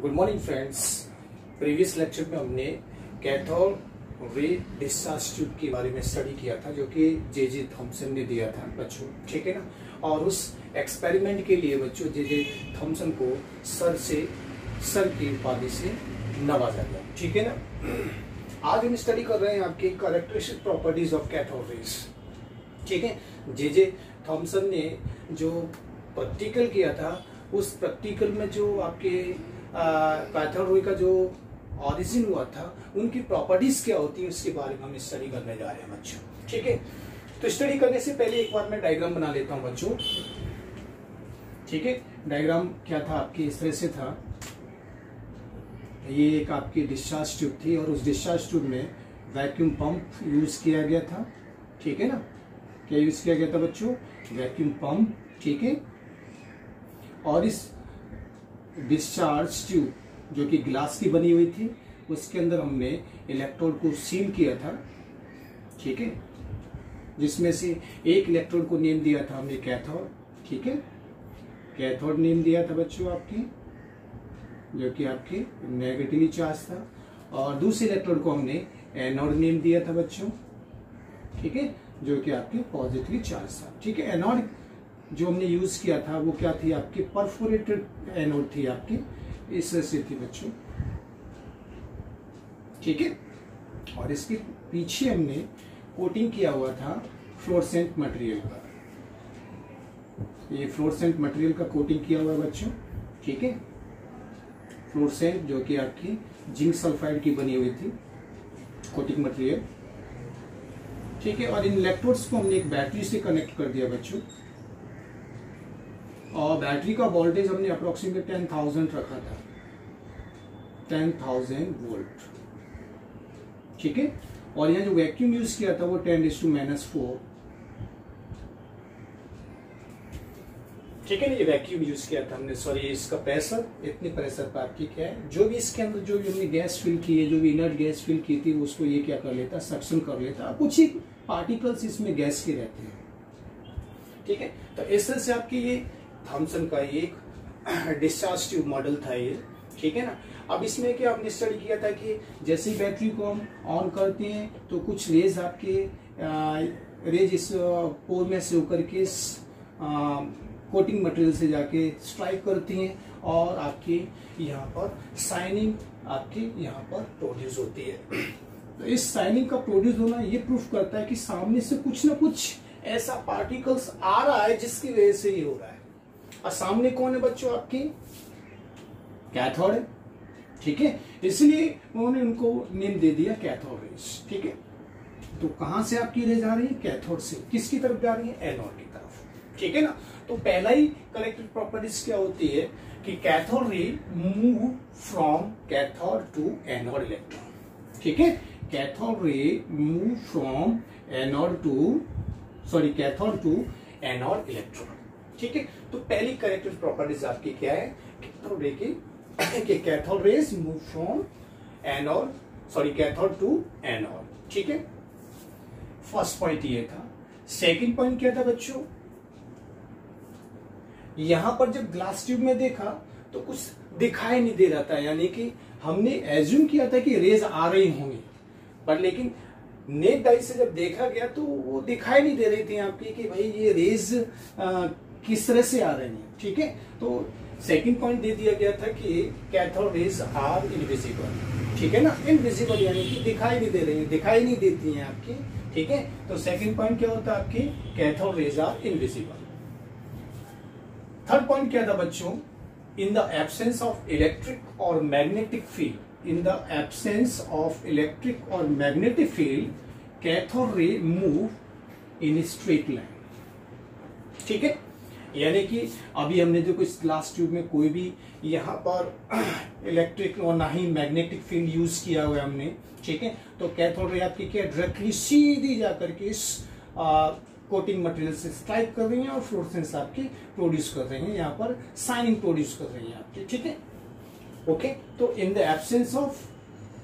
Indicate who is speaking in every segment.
Speaker 1: Good morning friends. Previous lecture में हमने cathode ray discharge tube के बारे में स्टडी किया था, जो कि जे थॉमसन ने दिया था बच्चों, ठीक है ना। और उस एक्सपेरिमेंट के लिए बच्चों जे थॉमसन को सर की उपाधि से नवाजा गया, ठीक है ना। आज हम स्टडी कर रहे हैं आपके characteristic properties of cathode rays, ठीक है। जे थॉमसन ने जो प्रैक्टिकल किया था, उस प्रैक्टिकल में जो आपके कैथोड रे का जो ऑरिजिन हुआ था, उनकी प्रॉपर्टीज क्या होती है, उसके बारे में हम स्टडी करने जा रहे हैं बच्चों, ठीक है। तो स्टडी करने से पहले एक बार मैं डायग्राम बना लेता हूं बच्चों, ठीक है। डायग्राम क्या था आपके, इस तरह से था। ये एक आपकी डिस्चार्ज ट्यूब थी और उस डिस्चार्ज ट्यूब में वैक्यूम पंप यूज किया गया था, ठीक है ना। क्या यूज किया गया था बच्चों? वैक्यूम पंप, ठीक है। और इस डिस्चार्ज ट्यूब जो कि ग्लास की बनी हुई थी, उसके अंदर हमने इलेक्ट्रोड को सील किया था, ठीक है। जिसमें से एक इलेक्ट्रोड को नेम दिया था हमने कैथोड, ठीक है। कैथोड नेम दिया था बच्चों आपकी, जो कि आपके नेगेटिवली चार्ज था। और दूसरे इलेक्ट्रोड को हमने एनोड नेम दिया था बच्चों, ठीक है, जो कि आपके पॉजिटिवली चार्ज था, ठीक है। एनोड जो हमने यूज किया था वो क्या थी आपकी? परफोरेटेड एनोड थी आपकी, इस तरह से थी बच्चों, ठीक है। और इसके पीछे हमने कोटिंग किया हुआ था फ्लोरेसेंट मटेरियल का। ये फ्लोरेसेंट मटेरियल का कोटिंग किया हुआ है बच्चों, ठीक है। फ्लोरेसेंट जो कि आपकी जिंक सल्फाइड की बनी हुई थी कोटिंग मटेरियल, ठीक है। और इन इलेक्ट्रोड्स को हमने एक बैटरी से कनेक्ट कर दिया बच्चों, और बैटरी का वोल्टेज हमने अप्रोक्सीमेट 10,000 रखा था, 10,000 वोल्ट, ठीक है। और यहाँ जो वैक्यूम यूज किया था वो 10⁻⁻⁴, ठीक है ना। ये वैक्यूम यूज किया था हमने। सॉरी, इसका प्रेशर, इतने प्रेशर पर आपकी क्या है, जो भी इसके अंदर जो भी हमने गैस फिल की है, जो भी इनर्ट गैस फिल की थी, उसको ये क्या कर लेता, सक्शन कर लेता। कुछ ही पार्टिकल्स इसमें गैस के रहते हैं, ठीक है। तो इस तरह से आपकी ये थॉमसन का एक डिस्चार्ज ट्यूब मॉडल था ये, ठीक है ना। अब इसमें क्या हमने स्टडी किया था कि जैसे ही बैटरी को हम ऑन करते हैं तो कुछ रेज आपके रेज इस पोल में से होकर के कोटिंग मटेरियल से जाके स्ट्राइक करती हैं और आपके यहाँ पर शाइनिंग आपके यहाँ पर प्रोड्यूस होती है। तो इस शाइनिंग का प्रोड्यूस होना ये प्रूफ करता है कि सामने से कुछ ना कुछ ऐसा पार्टिकल्स आ रहा है जिसकी वजह से ये हो रहा है। और सामने कौन है बच्चों? आपकी कैथोड है, ठीक है। इसलिए उन्होंने उनको नेम दे दिया कैथोड रेज, ठीक है। तो कहां से आपकी रेज आ रही है? कैथोड से। किसकी तरफ जा रही है? एनोड की तरफ, ठीक है ना। तो पहला ही करेक्टिव प्रॉपर्टीज क्या होती है कि cathode ray move from cathode to anode electron, ठीक है। Cathode ray move from anode to cathode to anode electron, ठीक है। तो पहली करेक्टिव प्रॉपर्टीज आपकी क्या है? कैथोड रे की cathode rays move from cathode to anode, ठीक है। फर्स्ट पॉइंट ये था। सेकंड पॉइंट क्या था बच्चों? यहां पर जब ग्लास ट्यूब में देखा तो कुछ दिखाई नहीं दे रहा था, यानी कि हमने एज्यूम किया था कि रेज आ रही होंगी, पर लेकिन नेक्ड आई से जब देखा गया तो वो दिखाई नहीं दे रही थी आपकी कि भाई ये रेज किस तरह से आ रही है, ठीक है। तो सेकंड पॉइंट दे दिया गया था कि कैथोड रेज आर इनविजिबल, ठीक है ना। इनविजिबल यानी कि दिखाई नहीं दे रही है, दिखाई नहीं देती हैं आपकी, ठीक है। तो सेकंड पॉइंट क्या होता है आपकी? Cathode rays are invisible. Third point क्या था बच्चों? In the absence of electric और magnetic field, in the absence of electric और magnetic field, cathode ray move in straight line, ठीक है। यानी कि अभी हमने जो इस ग्लास ट्यूब में कोई भी यहाँ पर इलेक्ट्रिक और ना ही मैग्नेटिक फील्ड यूज किया हुआ है हमने, ठीक है। तो कैथोड रे आपकी क्या डायरेक्टली सीधी जाकर के इस कोटिंग मटेरियल से स्ट्राइक कर रही है और फ्लोरेसेंस आपकी प्रोड्यूस कर रही है, यहाँ पर शाइनिंग प्रोड्यूस कर रही है आपकी, ठीक है। ओके, तो in the absence of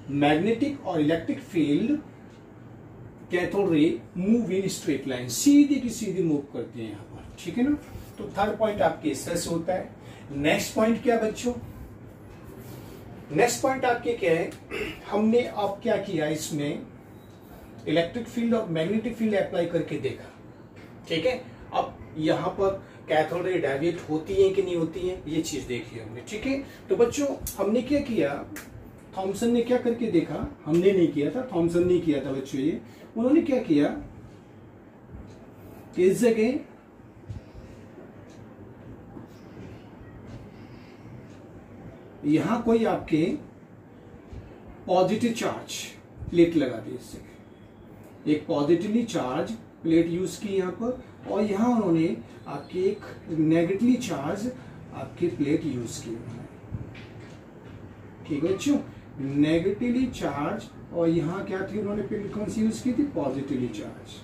Speaker 1: magnetic और electric field, cathode ray move in straight line, सीधी की सीधी मूव करती है यहाँ पर, ठीक है ना। तो थर्ड पॉइंट आपके इस तरह से होता है। नेक्स्ट पॉइंट क्या बच्चों? नेक्स्ट पॉइंट आपके क्या है, हमने अब क्या किया, इसमें इलेक्ट्रिक फील्ड और मैग्नेटिक फील्ड अप्लाई करके देखा, ठीक है। अब यहाँ पर कैथोड रे डेविएट होती है कि नहीं होती है, ये चीज देखी हमने, ठीक है। तो बच्चों हमने क्या किया, थॉमसन ने क्या करके देखा, हमने नहीं किया था, थॉमसन ने किया था बच्चों। ये उन्होंने क्या किया कि इस जगह यहां कोई आपके पॉजिटिव चार्ज प्लेट लगा दी, इस जगह एक पॉजिटिवली चार्ज प्लेट यूज की यहां पर, और यहां उन्होंने आपके एक नेगेटिवली चार्ज आपके प्लेट यूज की, ठीक है बच्चों, नेगेटिवली चार्ज, और यहां क्या थी, उन्होंने प्लेट कौन सी यूज की थी, पॉजिटिवली चार्ज,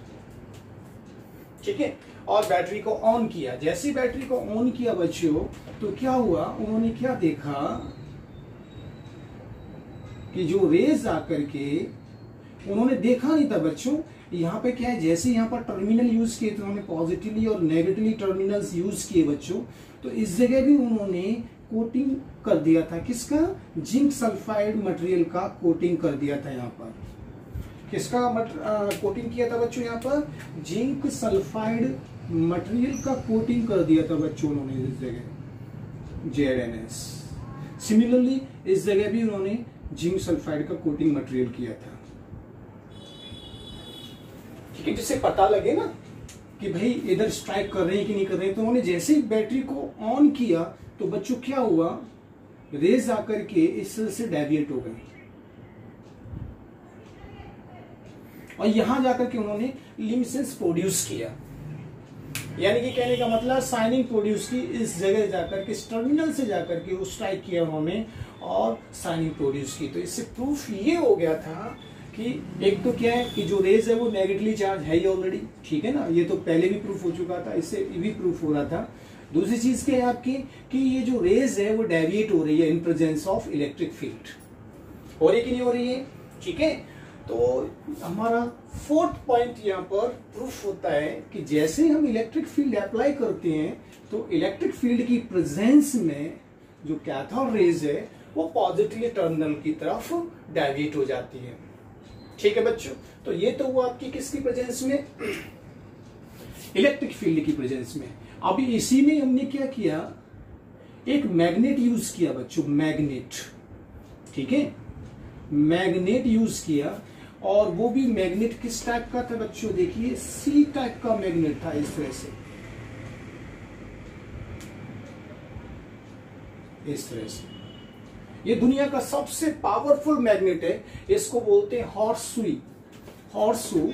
Speaker 1: ठीक है। और बैटरी को ऑन किया, जैसे बैटरी को ऑन किया बच्चों, तो क्या हुआ, उन्होंने क्या देखा कि जो रेज आकर के, उन्होंने देखा नहीं था बच्चों, यहाँ पे क्या है, जैसे यहाँ पर टर्मिनल यूज किए थे उन्होंने, पॉजिटिवली और नेगेटिवली टर्मिनल्स यूज किए बच्चों, तो इस जगह भी उन्होंने कोटिंग कर दिया था, किसका, जिंक सल्फाइड मटेरियल का कोटिंग कर दिया था। यहाँ पर किसका कोटिंग किया था बच्चों, यहाँ पर जिंक सल्फाइड मटेरियल का कोटिंग कर दिया था बच्चों उन्होंने इस जगह, ZNS। सिमिलरली इस जगह भी उन्होंने जिंक सल्फाइड का कोटिंग मटेरियल किया था, ठीक है, जिससे पता लगे ना कि भाई इधर स्ट्राइक कर रहे हैं कि नहीं कर रहे हैं। तो उन्होंने जैसे ही बैटरी को ऑन किया तो बच्चों क्या हुआ, रेज आकर के इस तरह से डेविएट हो गई, और यहां जाकर के उन्होंने लिमिसेंस प्रोड्यूस किया, यानी कि कहने का मतलब साइनिंग प्रोड्यूस की, इस जगह जाकर के, इस टर्मिनल से जाकर के वो स्ट्राइक किया उन्होंने और साइनिंग प्रोड्यूस की। तो इससे प्रूफ ये हो गया था कि एक तो क्या है कि जो रेज है वो नेगेटिवली चार्ज है ही ऑलरेडी, ठीक है ना, ये तो पहले भी प्रूफ हो चुका था, इससे भी प्रूफ हो रहा था। दूसरी चीज क्या है आपकी कि ये जो रेज है वो डेविएट हो रही है in presence of electric field, हो रही कि नहीं हो रही है, ठीक है। तो हमारा फोर्थ पॉइंट यहाँ पर प्रूफ होता है कि जैसे हम इलेक्ट्रिक फील्ड अप्लाई करते हैं तो इलेक्ट्रिक फील्ड की प्रेजेंस में जो कैथोड रेज है वो पॉजिटिव टर्मिनल की तरफ डेविएट हो जाती है, ठीक है बच्चों। तो ये तो हुआ आपकी किसकी प्रेजेंस में, इलेक्ट्रिक फील्ड की प्रेजेंस में। अभी इसी में हमने क्या किया, एक मैग्नेट यूज किया बच्चों, मैग्नेट, ठीक है, मैग्नेट यूज किया, और वो भी मैग्नेट किस टाइप का था बच्चों, देखिए सी टाइप का मैग्नेट था, इस तरह से, इस तरह से। ये दुनिया का सबसे पावरफुल मैग्नेट है, इसको बोलते हैं हॉर्सुई, हॉर्सू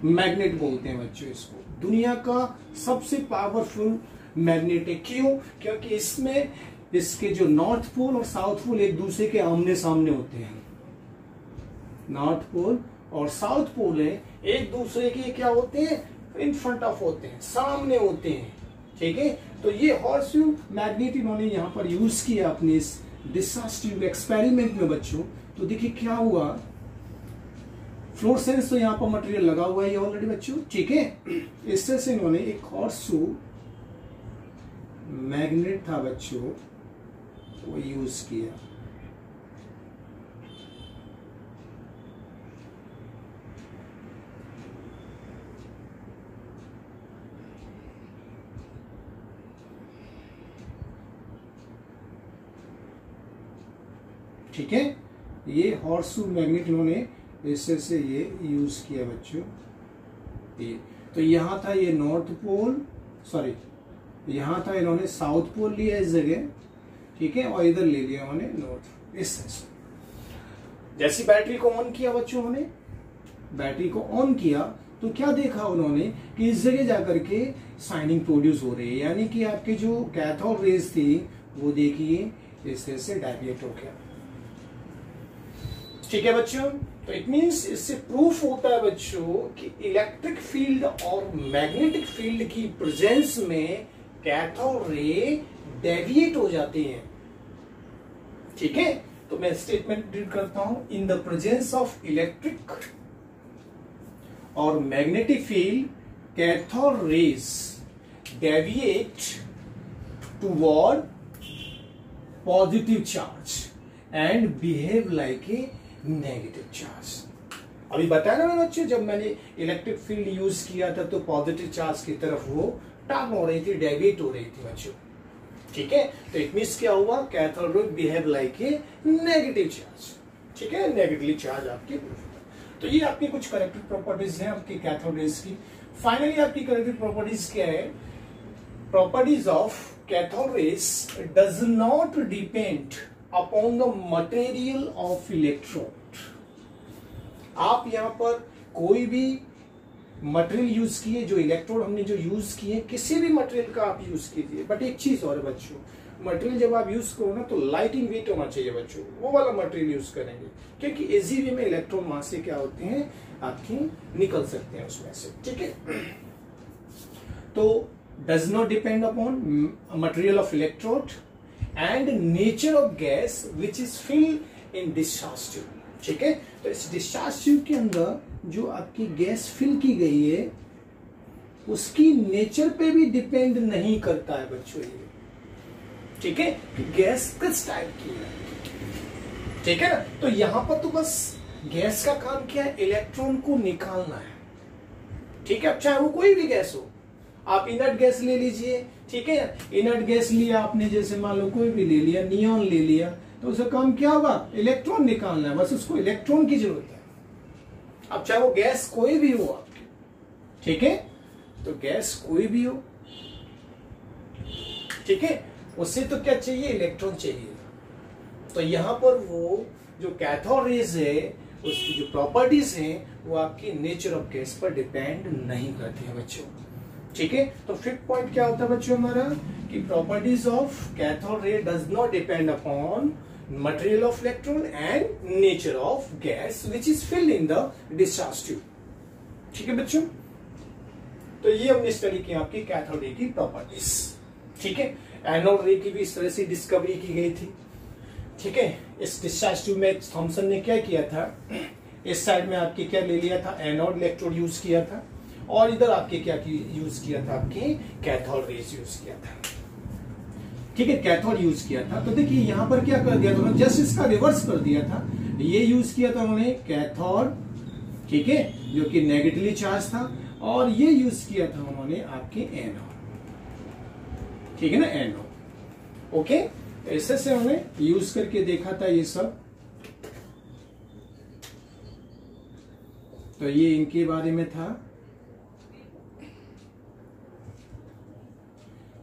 Speaker 1: मैग्नेट बोलते हैं बच्चों इसको, दुनिया का सबसे पावरफुल मैग्नेट है। क्यों, क्योंकि इसमें इसके जो नॉर्थ पोल और साउथ पोल एक दूसरे के आमने सामने होते हैं, नॉर्थ पोल और साउथ पोल है एक दूसरे के क्या होते हैं, इन फ्रंट ऑफ होते हैं, सामने होते हैं, ठीक है। तो ये हॉर्सू मैग्नेट इन्होंने यहाँ पर यूज किया अपने इस डिस्ट्यूब एक्सपेरिमेंट में बच्चों। तो देखिए क्या हुआ, फ्लोरेसेंस तो यहाँ पर मटेरियल लगा हुआ है ऑलरेडी बच्चों, ठीक है। इस तरह से इन्होंने एक हॉर्सू मैग्नेट था बच्चों वो यूज किया, ठीक है। ये हॉर्सू मैग्नेट इन्होंने इससे से ये यूज किया बच्चों, ये तो यहां था ये नॉर्थ पोल, सॉरी यहां था इन्होंने साउथ पोल लिया इस जगह, ठीक है, और इधर ले लिया उन्होंने नॉर्थ, इस सेंस। जैसी बैटरी को ऑन किया बच्चों, उन्होंने बैटरी को ऑन किया तो क्या देखा उन्होंने कि इस जगह जाकर के साइनिंग प्रोड्यूस हो रही है, यानी कि आपकी जो कैथोड रेज थी वो देखिए इस तरह से डेविएट हो गया, ठीक है बच्चों। तो इट मीन्स इससे प्रूफ होता है बच्चों कि इलेक्ट्रिक फील्ड और मैग्नेटिक फील्ड की प्रेजेंस में कैथोड रे डेविएट हो जाते हैं, ठीक है। तो मैं स्टेटमेंट रीड करता हूं, in the presence of electric और magnetic field cathode rays deviate toward positive charge and behave like a negative charge. अभी बताया ना मेरे बच्चे, जब मैंने इलेक्ट्रिक फील्ड यूज किया था तो पॉजिटिव चार्ज की तरफ वो टर्न हो रही थी, डेविएट हो रही थी बच्चों। ठीक है, तो इट मींस क्या हुआ, cathode ray behave like a negative charge. ठीक है, नेगेटिवली चार्ज आपकी। तो ये आपकी कुछ करेक्टिव प्रॉपर्टीज हैं आपकी कैथोड रेज की। फाइनली आपकी करेक्टिव प्रॉपर्टीज क्या है, properties of cathode rays does not depend upon the material of electrode. आप यहां पर कोई भी मटेरियल यूज किए, जो इलेक्ट्रोड हमने जो यूज किए, किसी भी मटेरियल का आप यूज कीजिए, बट एक चीज और है बच्चों, मटेरियल जब आप यूज करो ना तो लाइट इन वेट होना चाहिए बच्चों, वो वाला मटेरियल यूज करेंगे, क्योंकि इजी वे में इलेक्ट्रॉन वहां से क्या होते हैं आपके निकल सकते हैं उसमें से। ठीक है, तो does not depend upon material of electrode and nature of gas which is filled in discharge tube. ठीक है, तो इस डिस्चार्ज ट्यूब के अंदर जो आपकी गैस फिल की गई है उसकी नेचर पे भी डिपेंड नहीं करता है बच्चों ये। ठीक है, गैस किस टाइप की है। ठीक है ना, तो यहां पर तो बस गैस का काम क्या है, इलेक्ट्रॉन को निकालना है। ठीक है, अब चाहे वो कोई भी गैस हो, आप इनर्ट गैस ले लीजिए। ठीक है, इनर्ट गैस लिया आपने, जैसे मान लो कोई भी ले लिया, नियॉन ले लिया, तो उसका काम क्या होगा, इलेक्ट्रॉन निकालना है, बस उसको इलेक्ट्रॉन की जरूरत है। अब चाहे वो गैस कोई भी हो आपकी, ठीक है, तो गैस कोई भी हो, ठीक है, उससे तो क्या चाहिए, इलेक्ट्रॉन चाहिए। तो यहां पर वो जो कैथोड रेज है उसकी जो प्रॉपर्टीज हैं वो आपकी नेचर ऑफ गैस पर डिपेंड नहीं करती है बच्चों। ठीक है, तो फिफ्थ पॉइंट क्या होता है बच्चों हमारा, कि properties of cathode ray does not depend upon material of electron and nature of gas which is filled in the discharge tube। ठीक है बच्चों, तो ये हमने स्टडी की आपकी कैथोड रे की प्रॉपर्टीज। ठीक है, एनोड रे की भी इस तरह से डिस्कवरी की गई थी। ठीक है, इस डिस्चार्ज ट्यूब में थॉमसन ने क्या किया था, इस साइड में आपके क्या ले लिया था, एनोड इलेक्ट्रोड यूज किया था, और इधर आपके क्या यूज किया था, आपके कैथोड रेज यूज किया था। ठीक है, कैथोड यूज किया था। तो देखिए यहां पर क्या कर दिया था उन्होंने, जस्ट इसका रिवर्स कर दिया था। ये यूज किया था उन्होंने कैथोड, ठीक है, जो कि नेगेटिवली चार्ज था, और ये यूज किया था उन्होंने आपके एनोड। ठीक है ना, एनोड। ओके, ऐसे से उन्होंने यूज करके देखा था ये सब। तो ये इनके बारे में था।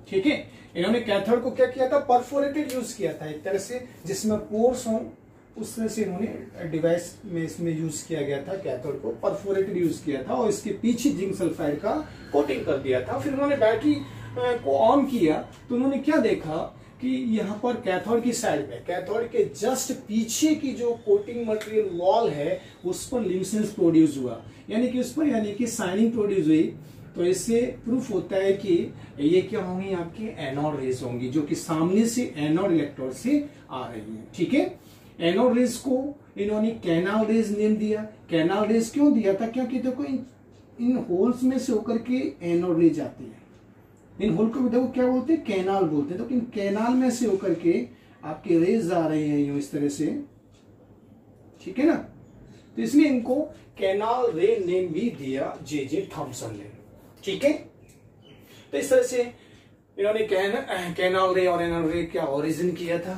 Speaker 1: ठीक है, इन्होंने कैथोड को क्या किया था, परफोरेटेड यूज किया था, एक तरह से जिसमें पोर्स हो उस तरह से इन्होंने डिवाइस में इसमें यूज किया गया था, कैथोड को परफोरेटेड यूज किया था, और इसके पीछे जिंक सल्फाइड का कोटिंग कर दिया था। फिर उन्होंने बैटरी को ऑन किया तो उन्होंने क्या देखा कि यहाँ पर कैथोड की साइड में, कैथोड के जस्ट पीछे की जो कोटिंग मटेरियल वॉल है उस पर ल्यूमिनेंस प्रोड्यूस हुआ, यानी कि उस पर यानी कि शाइनिंग प्रोड्यूस हुई। तो इससे प्रूफ होता है कि ये क्या होंगी, आपकी एनोड रेज होंगी, जो कि सामने से एनोड इलेक्ट्रोड से आ रही है। ठीक है, एनोड रेज को इन्होंने कैनाल रेज नेम दिया। कैनाल रेज क्यों दिया था, क्योंकि देखो इन होल्स में से होकर के एनोड रेज आती है। इन होल को देखो क्या बोलते हैं, कैनाल बोलते हैं। तो इन कैनाल में से होकर के आपके रेज आ रहे हैं यूं इस तरह से। ठीक है ना, तो इसलिए इनको कैनाल रे नेम भी दिया जे थॉमसन ने। ठीक है, तो इस तरह से इन्होंने कैनाल रे और एनोड रे क्या ओरिजिन किया था,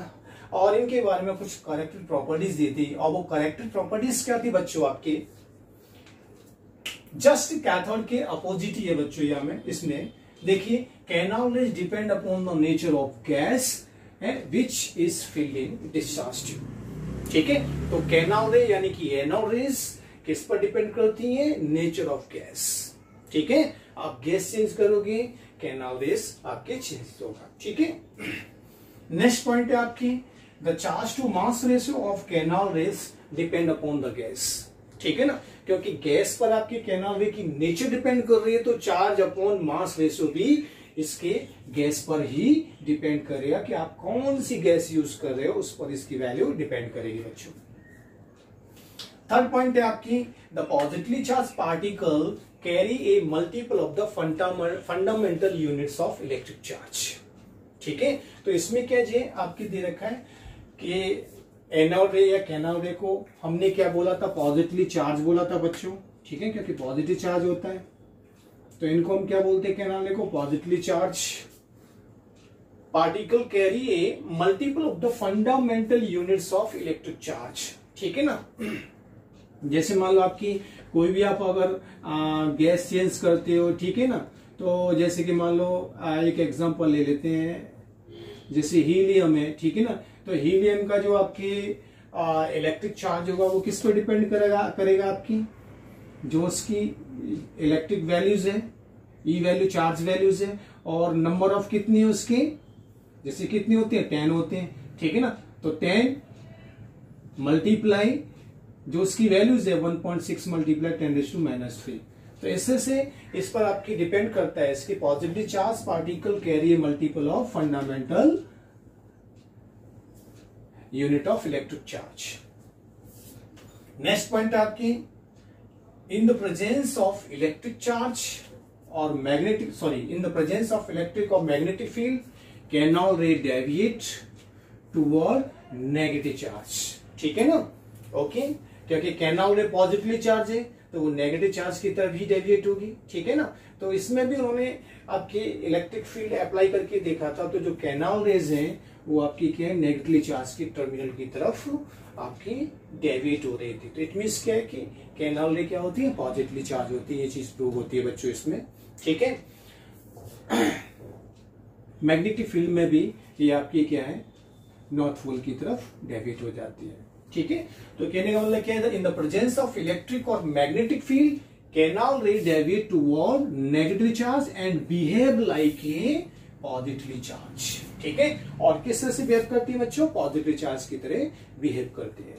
Speaker 1: और इनके बारे में कुछ करेक्टिव प्रॉपर्टीज दी थी। और वो करेक्टिव प्रॉपर्टीज क्या थी बच्चों, आपके जस्ट कैथोड के अपोजिट ही है बच्चों। यहाँ में इसमें देखिए, canal rays depend upon the nature of gas which is filled in discharge tube. ठीक है, तो कैनाल रे यानी कि एनोड रेज किस पर डिपेंड करती है, नेचर ऑफ गैस। ठीक है, आप गैस चेंज करोगे, कैनाल रेज आपके चेंज होगा। ठीक है, नेक्स्ट पॉइंट है आपकी, the charge to mass ratio of canal rays depend upon the gas. ठीक है ना, क्योंकि गैस पर आपके कैनाल रे की नेचर डिपेंड कर रही है, तो चार्ज अपॉन मास रेशियो भी इसके गैस पर ही डिपेंड करेगा कि आप कौन सी गैस यूज कर रहे हो, उस पर इसकी वैल्यू डिपेंड करेगी बच्चों। थर्ड पॉइंट है आपकी, the positively charge particle carry A multiple of the fundamental units of electric charge. ठीक है। तो इसमें क्या जी आपकी दे रखा है कि एनोड रे या कैथोड रे को हमने क्या बोला था, पॉजिटिवली चार्ज बोला था बच्चों, ठीक है, क्योंकि पॉजिटिव चार्ज होता है। तो इनको हम क्या बोलते हैं, कैथोड रे को positively charge particle carry A multiple of the fundamental units of electric charge, ठीक है ना। जैसे मान लो आपकी कोई भी आप अगर गैस चेंज करते हो, ठीक है ना, तो जैसे कि मान लो एक एग्जांपल ले लेते हैं, जैसे हीलियम है, ठीक है ना। तो हीलियम का जो आपकी इलेक्ट्रिक चार्ज होगा वो किस पर डिपेंड करेगा आपकी जो उसकी इलेक्ट्रिक वैल्यूज है, ई वैल्यू चार्ज वैल्यूज है, और नंबर ऑफ कितनी है उसके, जैसे कितनी होती है 10 होते हैं, ठीक है ना। तो 10 मल्टीप्लाई जो उसकी वैल्यूज है 1.6 मल्टीप्लाई 10⁻⁻3। तो इससे से इस पर आपकी डिपेंड करता है इसकी positively charge particle carry multiple of fundamental unit of electric charge. Next point आपकी in the presence of electric charge और magnetic in the presence of electric और magnetic field canal ray deviate toward negative charge, ठीक है ना। Okay, क्योंकि canal रे positively charge है तो वो नेगेटिव चार्ज की तरफ ही डेविएट होगी, ठीक है ना। तो इसमें भी उन्होंने आपके इलेक्ट्रिक फील्ड अप्लाई करके देखा था, तो जो कैनॉल रेज हैं वो आपकी क्या है नेगेटिवली चार्ज की टर्मिनल की तरफ आपकी डेविएट हो रही थी। तो इट मीन्स क्या है कि कैनॉल रे क्या होती है, पॉजिटिवली चार्ज होती है, ये चीज प्रूव होती है बच्चों इसमें, ठीक है। मैग्नेटिक फील्ड में भी ये आपकी क्या है नॉर्थ पोल की तरफ डेविएट हो जाती है, ठीक है। तो कहने का मतलब क्या है, इन द प्रेजेंस ऑफ इलेक्ट्रिक और magnetic field canal ray deviate toward negative charge and behave like A positively charge, ठीक है। और किस तरह से बिहेव करती है बच्चों, पॉजिटिव चार्ज की तरह बिहेव करती है,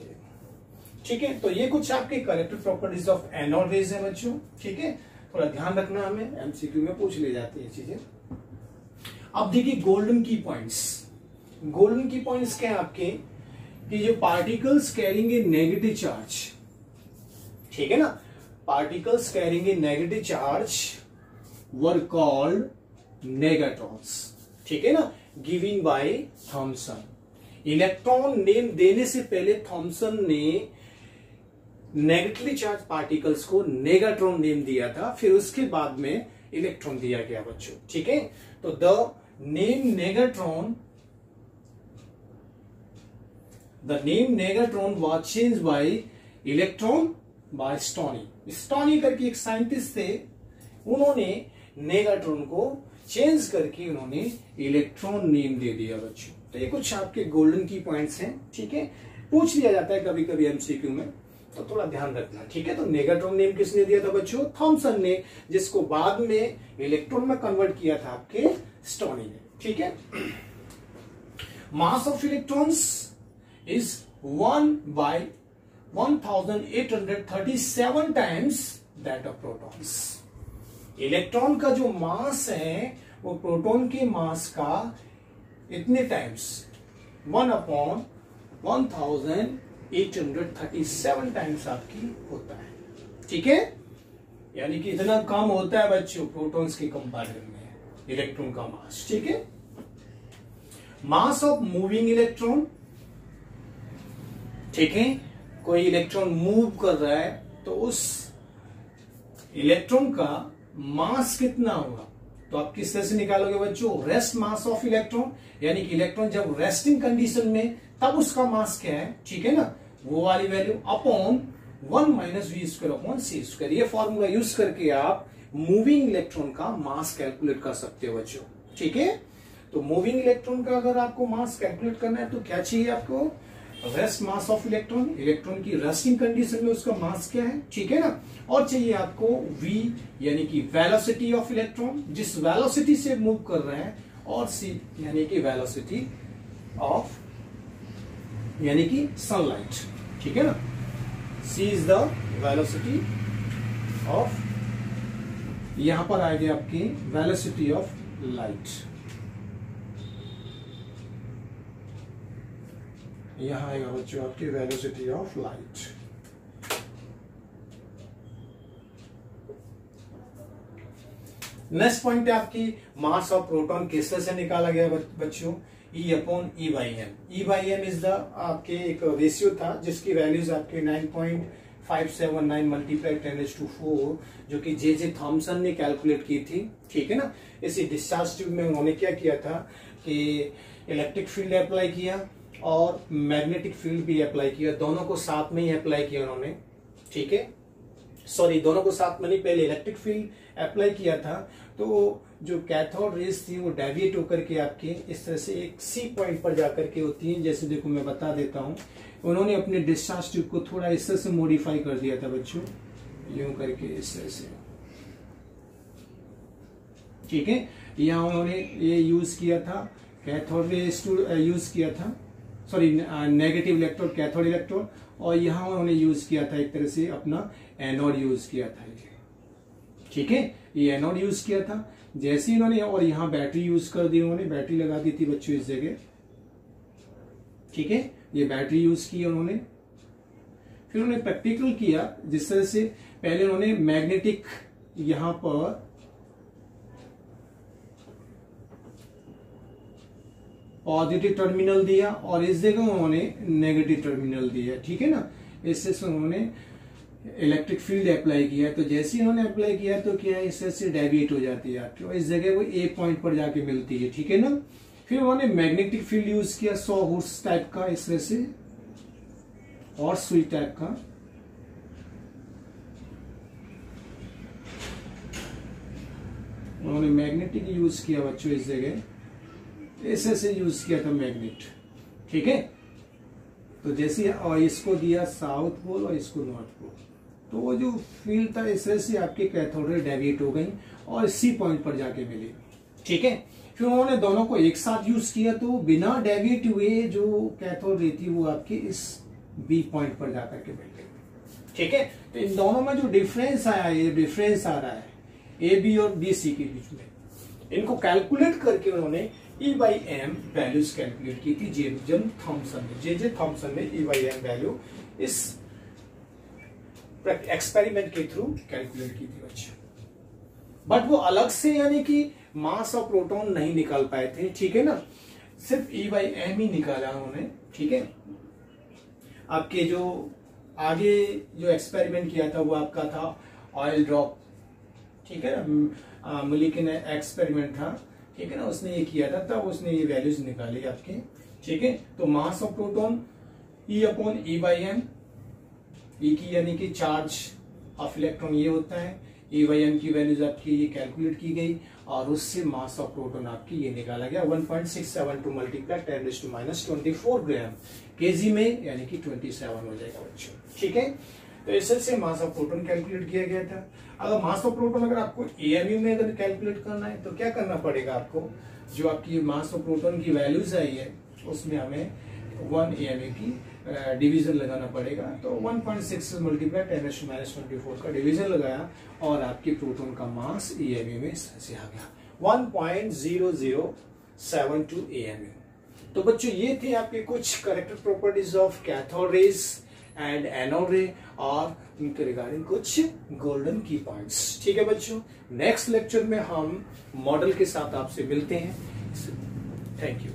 Speaker 1: ठीक है। तो ये कुछ आपके character properties of anode rays है बच्चों, ठीक है। थोड़ा ध्यान रखना, हमें एमसीक्यू में पूछ ले जाती है चीजें। अब देखिए गोल्डन की पॉइंट्स, गोल्डन की पॉइंट्स क्या है आपके कि जो particles carrying a negative charge, ठीक है ना, particles carrying a negative charge were called negatrons, ठीक है ना, given by Thomson. Electron name देने से पहले थॉमसन ने नेगेटिवली चार्ज पार्टिकल्स को नेगेट्रॉन नेम दिया था, फिर उसके बाद में इलेक्ट्रॉन दिया गया बच्चों, ठीक है। तो the name negatron was changed by electron by Stoney. Stoney करके एक साइंटिस्ट थे, उन्होंने नेगेट्रॉन को चेंज करके उन्होंने इलेक्ट्रॉन नेम दे दिया बच्चों। तो ये कुछ आपके गोल्डन की पॉइंट्स हैं, ठीक है, पूछ लिया जाता है कभी कभी एमसीक्यू में, तो थोड़ा ध्यान रखना, ठीक है। तो नेगेट्रॉन नेम किसने दिया था बच्चों, थॉमसन ने, जिसको बाद में इलेक्ट्रॉन में कन्वर्ट किया था आपके स्टोनी ने, ठीक है। Mass of electrons is 1/1837 times that of protons। Electron का जो मास है वो प्रोटॉन के मास का इतने टाइम्स 1/1837 टाइम्स आपकी होता है, ठीक है। यानी कि इतना कम होता है बच्चों प्रोटॉन्स के कंपैरिजन में इलेक्ट्रॉन का मास, ठीक है। मास ऑफ मूविंग इलेक्ट्रॉन, ठीक है, कोई इलेक्ट्रॉन मूव कर रहा है तो उस इलेक्ट्रॉन का मास कितना होगा, तो आप किस तरह से निकालोगे बच्चों, रेस्ट मास ऑफ इलेक्ट्रॉन, यानी कि इलेक्ट्रॉन जब रेस्टिंग कंडीशन में तब उसका मास क्या है, ठीक है ना, वो वाली वैल्यू अपॉन 1 - v²/c²। ये फॉर्मूला यूज करके आप मूविंग इलेक्ट्रॉन का मास कैलकुलेट कर सकते हो बच्चों, ठीक है। तो मूविंग इलेक्ट्रॉन का अगर आपको मास कैलकुलेट करना है तो क्या चाहिए आपको, rest mass of electron, electron की रेस्टिंग कंडीशन में उसका मास क्या है, ठीक है ना। और चाहिए आपको v यानी कि वेलोसिटी ऑफ इलेक्ट्रॉन, जिस वेलोसिटी से मूव कर रहे हैं, और c यानी कि वेलोसिटी ऑफ यानी कि सनलाइट, ठीक है ना। c is the velocity of, यहां पर आएगी आपकी वेलोसिटी ऑफ लाइट, यहां आएगा बच्चों आपकी velocity of light. Next point है आपकी मास ऑफ प्रोटॉन किस तरह से निकाला गया बच्चों, E/E/m। E/m इज द आपके एक रेशियो था जिसकी वैल्यूज आपके 9.579 मल्टीप्लाई 10⁴ जो कि जे थॉमसन ने कैलकुलेट की थी, ठीक है ना। इसी डिस्चार्ज ट्यूब में उन्होंने क्या किया था कि इलेक्ट्रिक फील्ड अप्लाई किया और मैग्नेटिक फील्ड भी अप्लाई किया, दोनों को साथ में ही अप्लाई किया उन्होंने, ठीक है। सॉरी, दोनों को साथ में नहीं, पहले इलेक्ट्रिक फील्ड अप्लाई किया था तो जो कैथोड रेज थी वो डेविएट होकर के आपके इस तरह से एक सी पॉइंट पर जाकर के होती है। जैसे देखो मैं बता देता हूं, उन्होंने अपने डिस्चार्ज ट्यूब को थोड़ा इस तरह से मॉडिफाई कर दिया था बच्चों, यूं करके इस तरह से, ठीक है। यहाँ उन्होंने ये यूज किया था कैथोड रेज यूज किया था, sorry negative electrode cathode electrode, और यहाँ उन्होंने यूज किया था एक तरह से अपना एनोड यूज किया था, ठीक है। ये एनोड यूज किया था जैसे इन्होंने, और यहाँ बैटरी यूज कर दी उन्होंने, बैटरी लगा दी थी बच्चों इस जगह, ठीक है। ये बैटरी यूज की उन्होंने, फिर उन्होंने प्रैक्टिकल किया जिस तरह से पहले उन्होंने मैग्नेटिक यहां पर पॉजिटिव टर्मिनल दिया और इस जगह उन्होंने नेगेटिव टर्मिनल दिया, ठीक है ना। इससे उन्होंने इलेक्ट्रिक फील्ड अप्लाई किया, तो जैसे ही उन्होंने अप्लाई किया तो क्या है, इससे डेविएट हो जाती है आपकी और इस जगह वो ए पॉइंट पर जाके मिलती है, ठीक है ना। फिर उन्होंने मैग्नेटिक फील्ड यूज किया 100 हर्ट्ज टाइप का, इस तरह से और सुई टाइप का, उन्होंने मैग्नेटिक यूज किया बच्चों इस जगह, ऐसे से यूज किया था मैग्नेट, ठीक है। तो जैसे और इसको दिया साउथ पोल और इसको नॉर्थ पोल, तो वो जो फील्ड था इस तरह से आपके कैथोड रे डेविएट हो गई और सी पॉइंट पर जाके मिली, ठीक है। फिर उन्होंने दोनों को एक साथ यूज किया तो बिना डेविएट हुए जो कैथोड रे थी वो आपके इस बी पॉइंट पर जाकर के मिल गई, ठीक है। तो इन दोनों में जो डिफरेंस आया, ये डिफरेंस आ रहा है ए बी और बी सी के बीच में, इनको कैलकुलेट करके उन्होंने E/m वैल्यूज कैलकुलेट की थी जे थॉमसन ने E/m वैल्यू इस एक्सपेरिमेंट के थ्रू कैलकुलेट की थी बच्चे। बट वो अलग से यानी कि मास ऑफ प्रोटॉन नहीं निकाल पाए थे, ठीक है ना, सिर्फ E/m ही निकाला उन्होंने, ठीक है। आपके जो आगे जो एक्सपेरिमेंट किया था वो आपका था ऑयल ड्रॉप, ठीक है ना, मिलिकिन एक्सपेरिमेंट था, ठीक है ना, उसने ये किया था तब उसने ये वैल्यूज निकाली आपके, ठीक है। तो mass of proton E/m, E की यानी कि चार्ज ऑफ इलेक्ट्रॉन ये होता है, E/m की वैल्यूज आपकी ये कैलकुलेट की गई और उससे मास ऑफ प्रोटॉन आपकी ये निकाला गया 1.672 मल्टीप्लाई 10⁻24 ग्राम केजी में, यानी कि 27 हो जाएगा बच्चों, ठीक है। तो इस तरह से मास ऑफ प्रोटॉन कैलकुलेट किया गया था। अगर मास ऑफ प्रोटॉन अगर आपको AMU में अगर कैलकुलेट करना है तो क्या करना पड़ेगा आपको, जो आपकी मास ऑफ प्रोटॉन की वैल्यूज आई है उसमें हमें 1 AMU की डिवीजन लगाना पड़ेगा। तो 1.6 मल्टीप्लाई 10⁻24 का डिवीजन लगाया और आपकी प्रोटॉन का मास AMU में से आ गया 1.0072 AMU। तो बच्चों ये थे आपके कुछ character properties of cathode rays and anode रे और उनके रिगार्डिंग कुछ गोल्डन की पॉइंट्स, ठीक है बच्चों। नेक्स्ट लेक्चर में हम मॉडल के साथ आपसे मिलते हैं। Thank you.